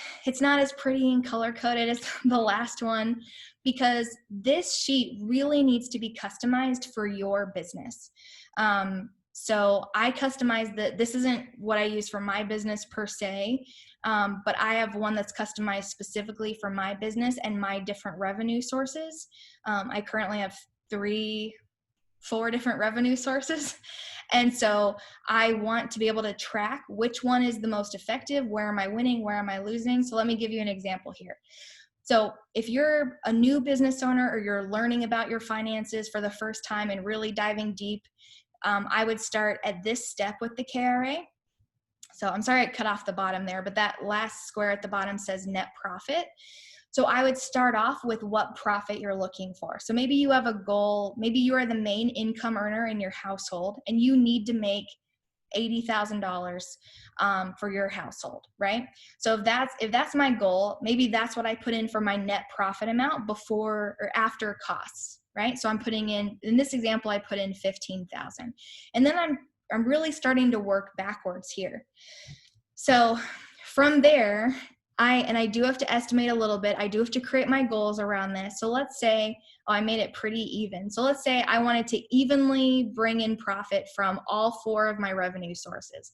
not as pretty and color-coded as the last one, because this sheet really needs to be customized for your business. So I customize this isn't what I use for my business per se, but I have one that's customized specifically for my business and my different revenue sources. I currently have 4 different revenue sources. And so I want to be able to track which one is the most effective, where am I winning, where am I losing? So let me give you an example here. So if you're a new business owner or you're learning about your finances for the first time and really diving deep, I would start at this step with the KRA. So I'm sorry I cut off the bottom there, but that last square at the bottom says net profit. So I would start off with what profit you're looking for. So maybe you have a goal, maybe you are the main income earner in your household and you need to make $80,000 for your household, right? So if that's my goal, maybe that's what I put in for my net profit amount before or after costs, right? So I'm putting in this example, I put in 15,000, and then I'm really starting to work backwards here. So from there, I do have to estimate a little bit. I do have to create my goals around this. So let's say, I made it pretty even. So let's say I wanted to evenly bring in profit from all 4 of my revenue sources.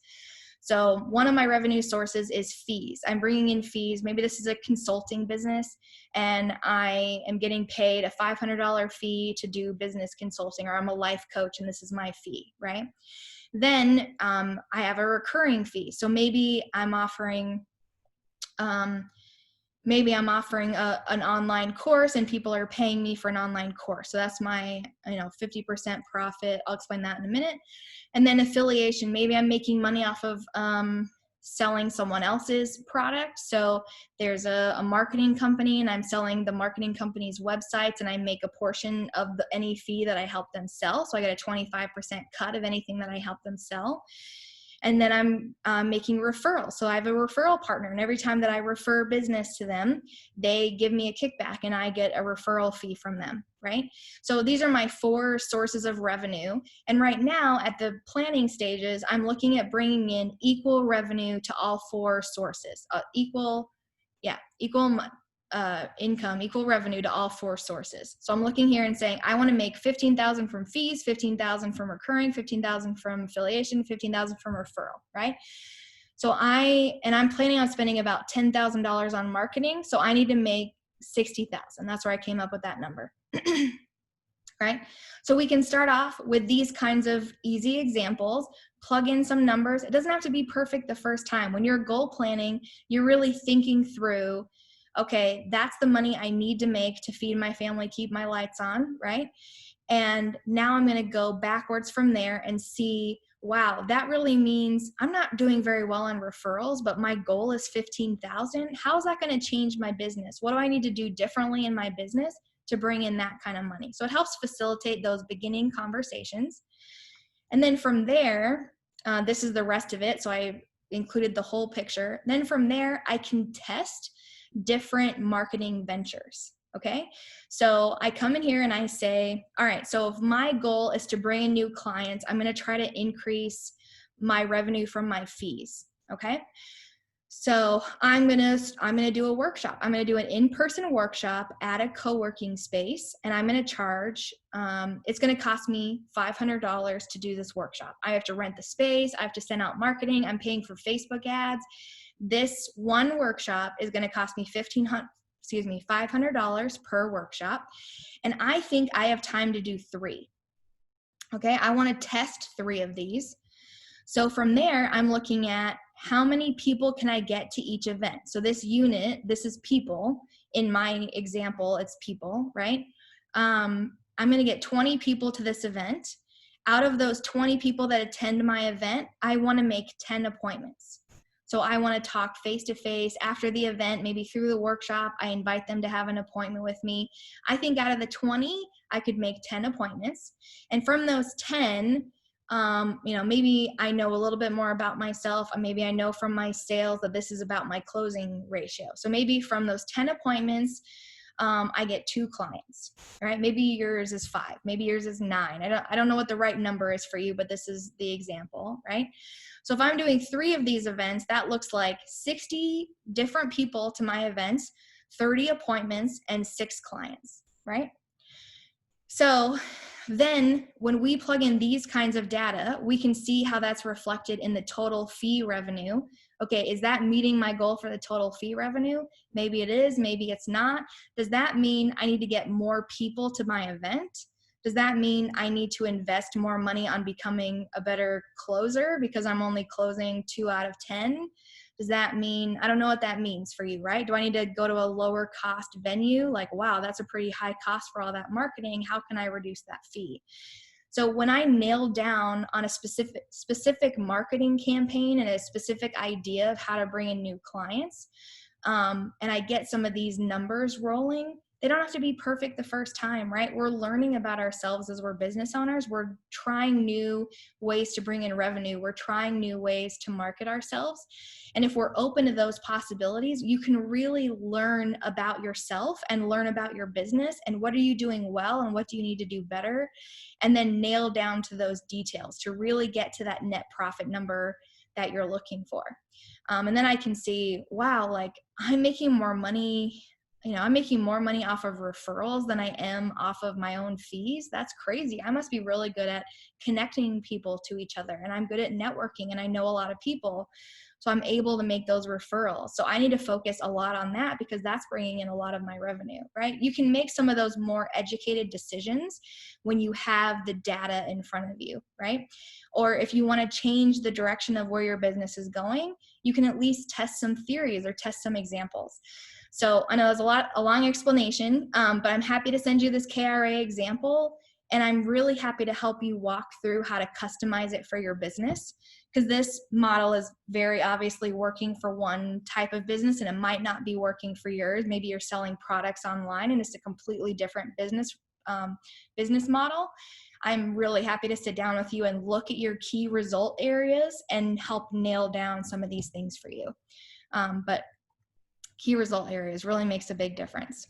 So one of my revenue sources is fees. I'm bringing in fees. Maybe this is a consulting business and I am getting paid a $500 fee to do business consulting, or I'm a life coach and this is my fee, right? Then I have a recurring fee. So maybe I'm offering an online course and people are paying me for an online course. So that's my 50% profit. I'll explain that in a minute. And then affiliation, maybe I'm making money off of selling someone else's product. So there's a marketing company and I'm selling the marketing company's websites and I make a portion of any fee that I help them sell. So I get a 25% cut of anything that I help them sell. And then I'm making referrals. So I have a referral partner, and every time that I refer business to them, they give me a kickback and I get a referral fee from them, right? So these are my 4 sources of revenue. And right now at the planning stages, I'm looking at bringing in equal revenue to all 4 sources, equal income, equal revenue to all 4 sources. So I'm looking here and saying, I want to make 15,000 from fees, 15,000 from recurring, 15,000 from affiliation, 15,000 from referral, right? So I'm planning on spending about $10,000 on marketing. So I need to make 60,000. That's where I came up with that number. Right? So we can start off with these kinds of easy examples, plug in some numbers. It doesn't have to be perfect the first time. When you're goal planning, you're really thinking through, okay, that's the money I need to make to feed my family, keep my lights on, right? And now I'm going to go backwards from there and see, wow, that really means I'm not doing very well on referrals, but my goal is 15,000. How is that going to change my business? What do I need to do differently in my business to bring in that kind of money? So it helps facilitate those beginning conversations. And then from there, this is the rest of it. So I included the whole picture. Then from there, I can test different marketing ventures. Okay. So I come in here and I say, all right, so if my goal is to bring in new clients, I'm going to try to increase my revenue from my fees. Okay. So I'm going to do a workshop. I'm going to do an in-person workshop at a co-working space, and I'm going to charge, it's going to cost me $500 to do this workshop. I have to rent the space. I have to send out marketing. I'm paying for Facebook ads. This one workshop is going to cost me $500 per workshop. And I think I have time to do 3. Okay. I want to test 3 of these. So from there, I'm looking at how many people can I get to each event. So this unit, this is people. In my example, it's people, right? I'm going to get 20 people to this event. Out of those 20 people that attend my event, I want to make 10 appointments. So I want to talk face-to-face after the event, maybe through the workshop. I invite them to have an appointment with me. I think out of the 20, I could make 10 appointments. And from those 10, maybe I know a little bit more about myself. Maybe I know from my sales that this is about my closing ratio. So maybe from those 10 appointments, I get 2 clients, right? Maybe yours is 5, maybe yours is 9. I don't know what the right number is for you, but this is the example, right? So if I'm doing 3 of these events, that looks like 60 different people to my events, 30 appointments, and 6 clients, right? So then when we plug in these kinds of data, we can see how that's reflected in the total fee revenue. Okay, is that meeting my goal for the total fee revenue? Maybe it is, maybe it's not. Does that mean I need to get more people to my event? Does that mean I need to invest more money on becoming a better closer because I'm only closing 2 out of 10? Does that mean, I don't know what that means for you, right? Do I need to go to a lower cost venue? Like, wow, that's a pretty high cost for all that marketing. How can I reduce that fee? So when I nail down on a specific marketing campaign and a specific idea of how to bring in new clients, and I get some of these numbers rolling, they don't have to be perfect the first time, right? We're learning about ourselves as we're business owners. We're trying new ways to bring in revenue. We're trying new ways to market ourselves. And if we're open to those possibilities, you can really learn about yourself and learn about your business and what are you doing well and what do you need to do better, and then nail down to those details to really get to that net profit number that you're looking for. And then I can see, wow, like I'm making more money. I'm making more money off of referrals than I am off of my own fees. That's crazy. I must be really good at connecting people to each other, and I'm good at networking, and I know a lot of people. So I'm able to make those referrals. So I need to focus a lot on that because that's bringing in a lot of my revenue, right? You can make some of those more educated decisions when you have the data in front of you, right? Or if you want to change the direction of where your business is going, you can at least test some theories or test some examples. So I know there's a long explanation, but I'm happy to send you this KRA example, and I'm really happy to help you walk through how to customize it for your business, because this model is very obviously working for one type of business and it might not be working for yours. Maybe you're selling products online and it's a completely different business model. I'm really happy to sit down with you and look at your key result areas and help nail down some of these things for you. But key result areas really makes a big difference.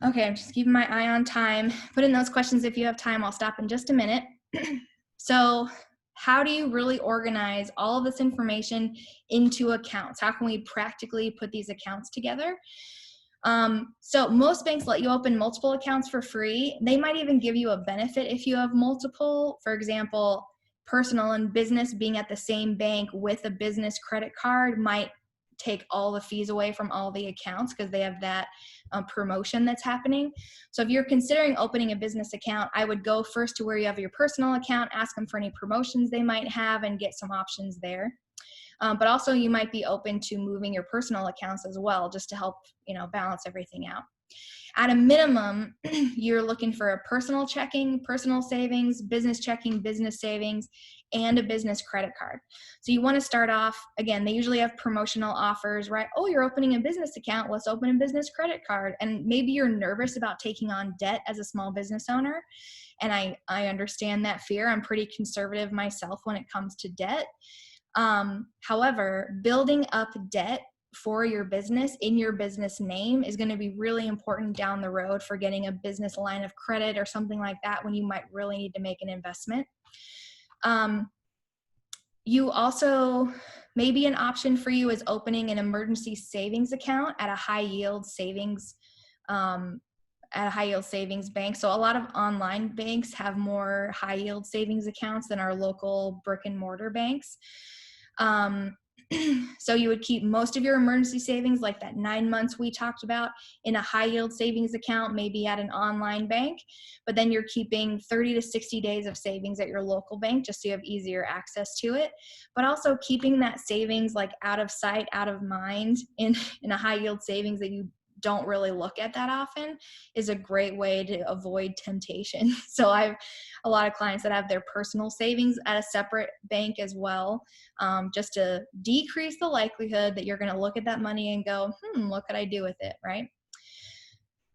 Okay, I'm just keeping my eye on time. Put in those questions if you have time. I'll stop in just a minute. So how do you really organize all of this information into accounts? How can we practically put these accounts together? So most banks let you open multiple accounts for free. They might even give you a benefit if you have multiple. For example, personal and business being at the same bank with a business credit card might take all the fees away from all the accounts because they have that promotion that's happening. So if you're considering opening a business account, I would go first to where you have your personal account, ask them for any promotions they might have and get some options there. But also you might be open to moving your personal accounts as well, just to help, balance everything out. At a minimum, you're looking for a personal checking, personal savings, business checking, business savings, and a business credit card. So you want to start off, again, they usually have promotional offers, right? Oh, you're opening a business account, let's open a business credit card. And maybe you're nervous about taking on debt as a small business owner. And I understand that fear. I'm pretty conservative myself when it comes to debt. However, building up debt for your business in your business name is going to be really important down the road for getting a business line of credit or something like that when you might really need to make an investment. You also, maybe an option for you is opening an emergency savings account at a high yield savings bank. So a lot of online banks have more high yield savings accounts than our local brick and mortar banks. So you would keep most of your emergency savings, like that 9 months we talked about, in a high yield savings account, maybe at an online bank, but then you're keeping 30 to 60 days of savings at your local bank just so you have easier access to it. But also keeping that savings like out of sight, out of mind in a high yield savings that you don't really look at that often is a great way to avoid temptation. So I have a lot of clients that have their personal savings at a separate bank as well, just to decrease the likelihood that you're going to look at that money and go, what could I do with it, right?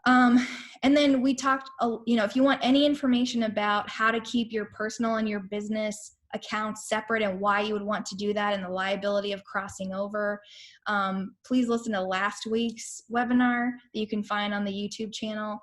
And then we talked, if you want any information about how to keep your personal and your business accounts separate and why you would want to do that and the liability of crossing over, please listen to last week's webinar that you can find on the YouTube channel,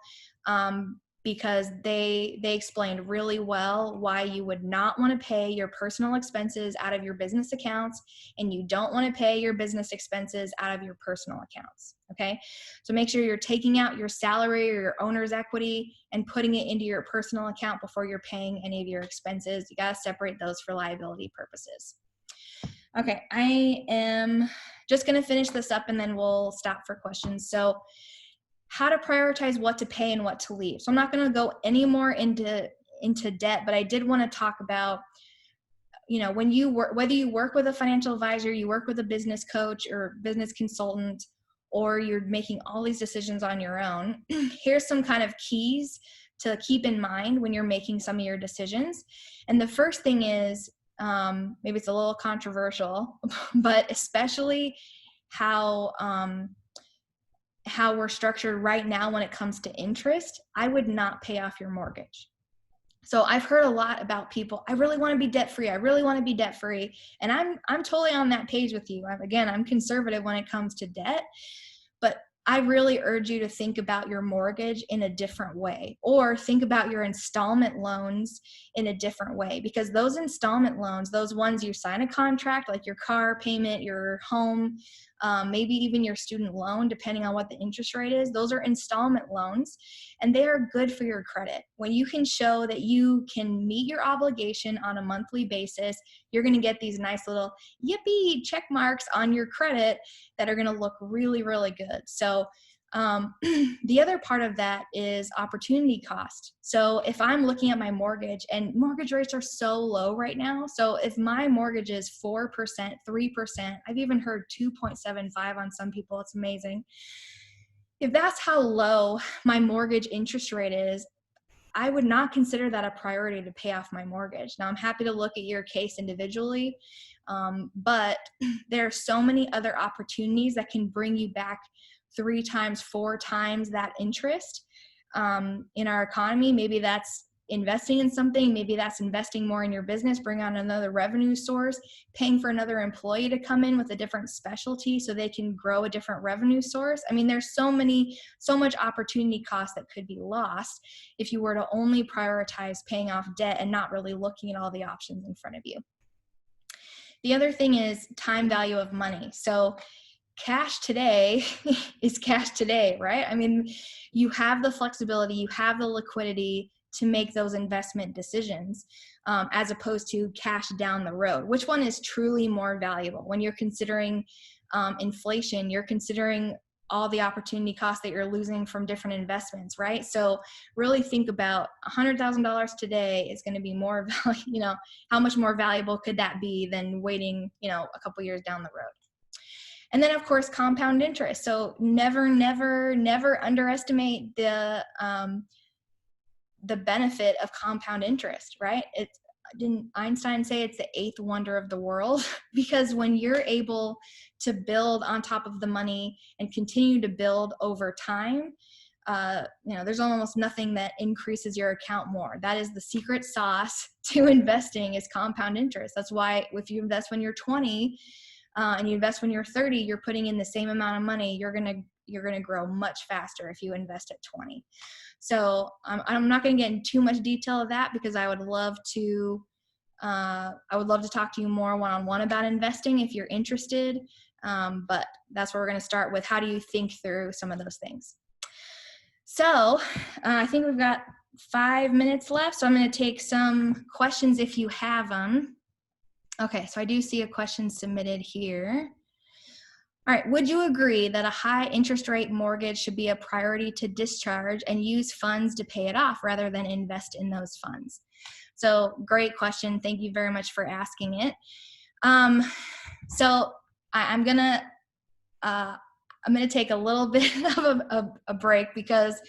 because they explained really well why you would not want to pay your personal expenses out of your business accounts and you don't want to pay your business expenses out of your personal accounts. Okay, so make sure you're taking out your salary or your owner's equity and putting it into your personal account before you're paying any of your expenses. You got to separate those for liability purposes. Okay, I am just going to finish this up and then we'll stop for questions. So how to prioritize what to pay and what to leave. So I'm not going to go any more into debt, but I did want to talk about, when you work, whether you work with a financial advisor, you work with a business coach or business consultant, or you're making all these decisions on your own, here's some kind of keys to keep in mind when you're making some of your decisions. And the first thing is, maybe it's a little controversial, but especially how how we're structured right now when it comes to interest, I would not pay off your mortgage. So I've heard a lot about people, I really want to be debt free. I really want to be debt free. And I'm totally on that page with you. I'm conservative when it comes to debt, but I really urge you to think about your mortgage in a different way, or think about your installment loans in a different way, because those installment loans, those ones you sign a contract, like your car payment, your home, maybe even your student loan, depending on what the interest rate is, those are installment loans, and they are good for your credit. When you can show that you can meet your obligation on a monthly basis, you're going to get these nice little yippee check marks on your credit that are going to look really, really good. So the other part of that is opportunity cost. So if I'm looking at my mortgage, and mortgage rates are so low right now. So if my mortgage is 4%, 3%, I've even heard 2.75 on some people, it's amazing. If that's how low my mortgage interest rate is, I would not consider that a priority to pay off my mortgage. Now, I'm happy to look at your case individually, but there are so many other opportunities that can bring you back 3 times, 4 times that interest in our economy. Maybe that's investing in something. Maybe that's investing more in your business, bring on another revenue source, paying for another employee to come in with a different specialty so they can grow a different revenue source. I mean, there's so much opportunity cost that could be lost if you were to only prioritize paying off debt and not really looking at all the options in front of you. The other thing is time value of money. So cash today is cash today, right? I mean, you have the flexibility, you have the liquidity to make those investment decisions, as opposed to cash down the road. Which one is truly more valuable? When you're considering inflation, you're considering all the opportunity costs that you're losing from different investments, right? So really think about $100,000 today is going to be more, how much more valuable could that be than waiting, a couple years down the road? And then, of course, compound interest. So never, never, never underestimate the benefit of compound interest, right? Didn't Einstein say it's the 8th wonder of the world? Because when you're able to build on top of the money and continue to build over time, there's almost nothing that increases your account more. That is the secret sauce to investing, is compound interest. That's why if you invest when you're 20, and you invest when you're 30, you're putting in the same amount of money. You're gonna grow much faster if you invest at 20. So I'm not going to get into too much detail of that, because I would love to talk to you more one-on-one about investing if you're interested. But that's where we're going to start with, how do you think through some of those things? So I think we've got 5 minutes left. So I'm going to take some questions if you have them. Okay, so I do see a question submitted here. All right, would you agree that a high interest rate mortgage should be a priority to discharge and use funds to pay it off rather than invest in those funds? So great question. Thank you very much for asking it. So I'm gonna take a little bit of a break, because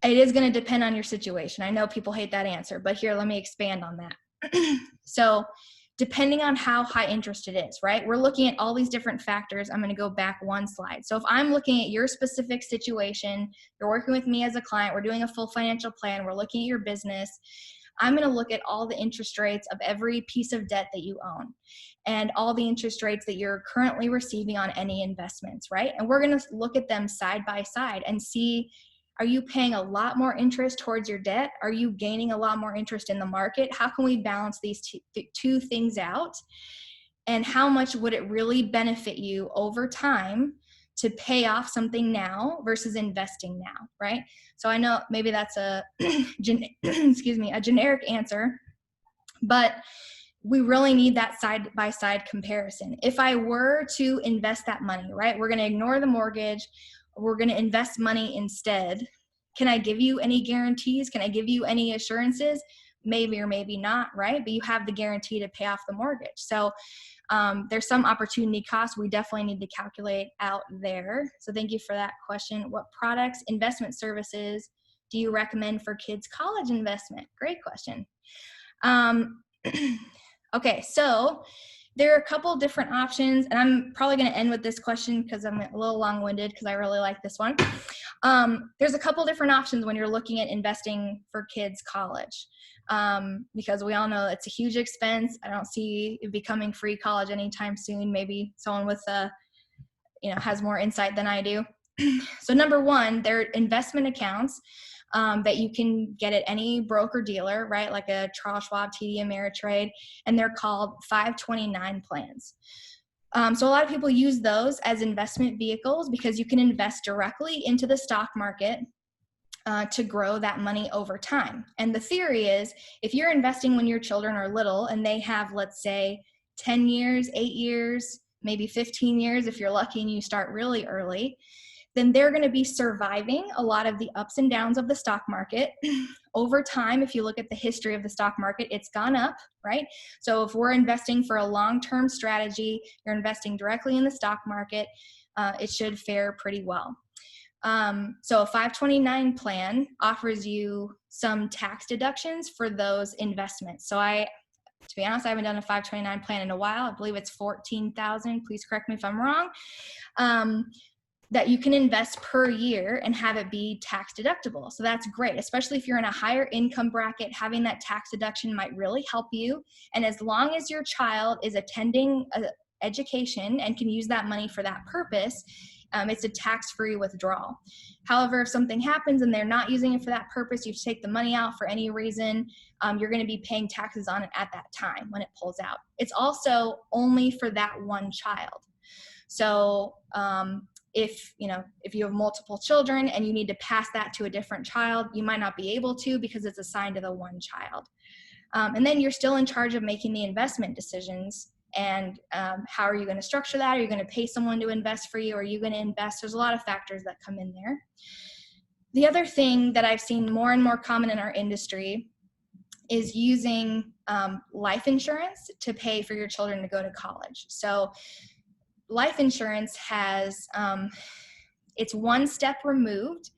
it is going to depend on your situation. I know people hate that answer, but here, let me expand on that. So depending on how high interest it is, right? We're looking at all these different factors. I'm going to go back one slide. So if I'm looking at your specific situation, you're working with me as a client, we're doing a full financial plan, we're looking at your business, I'm going to look at all the interest rates of every piece of debt that you own and all the interest rates that you're currently receiving on any investments, right? And we're going to look at them side by side and see, are you paying a lot more interest towards your debt? Are you gaining a lot more interest in the market? How can we balance these two things out? And how much would it really benefit you over time to pay off something now versus investing now, right? So I know maybe that's a generic answer, but we really need that side-by-side comparison. If I were to invest that money, right, we're going to ignore the mortgage, we're going to invest money instead. Can I give you any guarantees? Can I give you any assurances? Maybe or maybe not, right? But you have the guarantee to pay off the mortgage. So there's some opportunity cost we definitely need to calculate out there. So thank you for that question. What products, investment services do you recommend for kids' college investment? Great question. Okay, so there are a couple different options, and I'm probably going to end with this question because I'm a little long-winded because I really like this one. There's a couple different options when you're looking at investing for kids' college, because we all know it's a huge expense. I don't see it becoming free college anytime soon. Maybe someone with has more insight than I do. So number one, there are investment accounts that you can get at any broker dealer, right? Like a Charles Schwab, TD Ameritrade, and they're called 529 plans. So a lot of people use those as investment vehicles because you can invest directly into the stock market to grow that money over time. And the theory is if you're investing when your children are little and they have, let's say, 10 years, 8 years, maybe 15 years, if you're lucky and you start really early, then they're going to be surviving a lot of the ups and downs of the stock market. Over time, if you look at the history of the stock market, it's gone up, right? So if we're investing for a long-term strategy, you're investing directly in the stock market, it should fare pretty well. So a 529 plan offers you some tax deductions for those investments. So to be honest, I haven't done a 529 plan in a while. I believe it's $14,000. Please correct me if I'm wrong. That you can invest per year and have it be tax deductible. So that's great, especially if you're in a higher income bracket. Having that tax deduction might really help you. And as long as your child is attending an education and can use that money for that purpose, it's a tax-free withdrawal. However, if something happens and they're not using it for that purpose, you take the money out for any reason, you're going to be paying taxes on it at that time when it pulls out. It's also only for that one child. So if you have multiple children and you need to pass that to a different child, you might not be able to because it's assigned to the one child. And then you're still in charge of making the investment decisions. And how are you going to structure that? Are you going to pay someone to invest for you? Are you going to invest? There's a lot of factors that come in there. The other thing that I've seen more and more common in our industry is using life insurance to pay for your children to go to college. So life insurance has, it's one step removed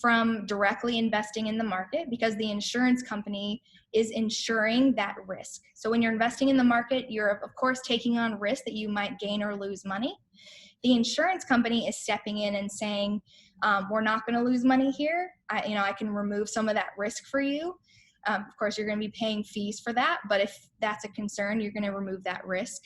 from directly investing in the market because the insurance company is insuring that risk. So when you're investing in the market, you're of course taking on risk that you might gain or lose money. The insurance company is stepping in and saying, we're not going to lose money here. I can remove some of that risk for you. Of course, you're going to be paying fees for that, but if that's a concern, you're going to remove that risk.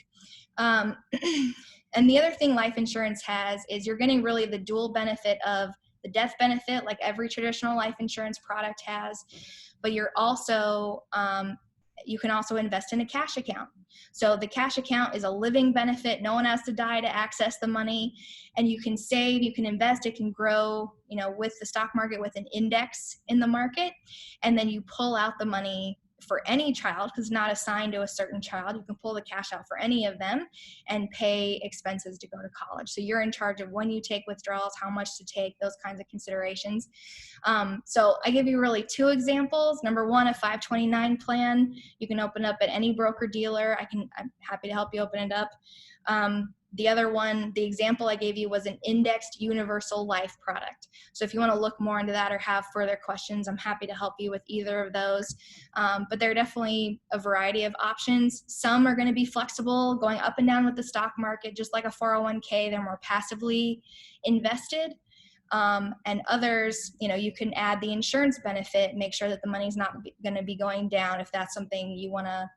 And the other thing life insurance has is you're getting really the dual benefit of the death benefit, like every traditional life insurance product has, but you're also, you can also invest in a cash account. So the cash account is a living benefit. No one has to die to access the money, and you can save, you can invest, it can grow, with the stock market with an index in the market, and then you pull out the money for any child because it's not assigned to a certain child. You can pull the cash out for any of them and pay expenses to go to college. So you're in charge of when you take withdrawals, how much to take, those kinds of considerations. So I give you really two examples. Number one, a 529 plan. You can open up at any broker dealer. I'm happy to help you open it up. The other one, the example I gave you was an indexed universal life product. So if you want to look more into that or have further questions, I'm happy to help you with either of those. But there are definitely a variety of options. Some are going to be flexible, going up and down with the stock market, just like a 401k. They're more passively invested. And others, you can add the insurance benefit, make sure that the money's not going to be going down if that's something you want to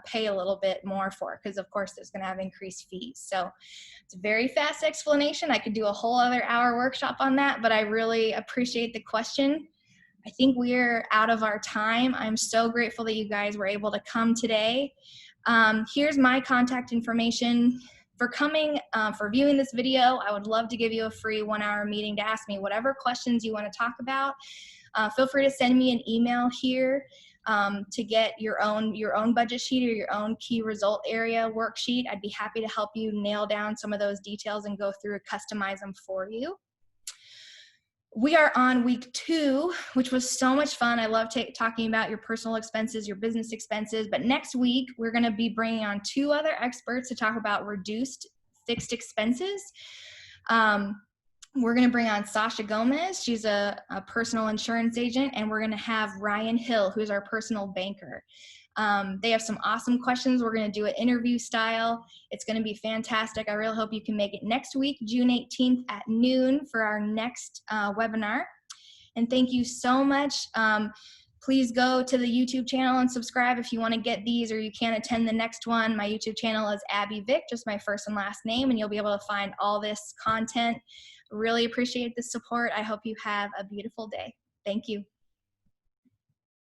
pay a little bit more for, because of course there's going to have increased fees. So it's a very fast explanation. I could do a whole other hour workshop on that, but I really appreciate the question. I think we're out of our time. I'm so grateful that you guys were able to come today. Here's my contact information. For viewing this video, I would love to give you a free 1-hour meeting to ask me whatever questions you want to talk about. Feel free to send me an email here to get your own budget sheet or your own key result area worksheet. I'd be happy to help you nail down some of those details and go through and customize them for you. We are on week 2, which was so much fun. I love talking about your personal expenses, your business expenses. But next week, we're going to be bringing on 2 other experts to talk about reduced fixed expenses. We're going to bring on Sasha Gomez. She's a personal insurance agent, and we're going to have Ryan Hill, who's our personal banker. They have some awesome questions. We're going to do it interview style. It's going to be fantastic. I really hope you can make it next week, June 18th at noon for our next webinar. And thank you so much. Please go to the YouTube channel and subscribe if you want to get these or you can't attend the next one. My YouTube channel is Abby Vick, just my first and last name, and you'll be able to find all this content. Really appreciate the support. I hope you have a beautiful day. Thank you.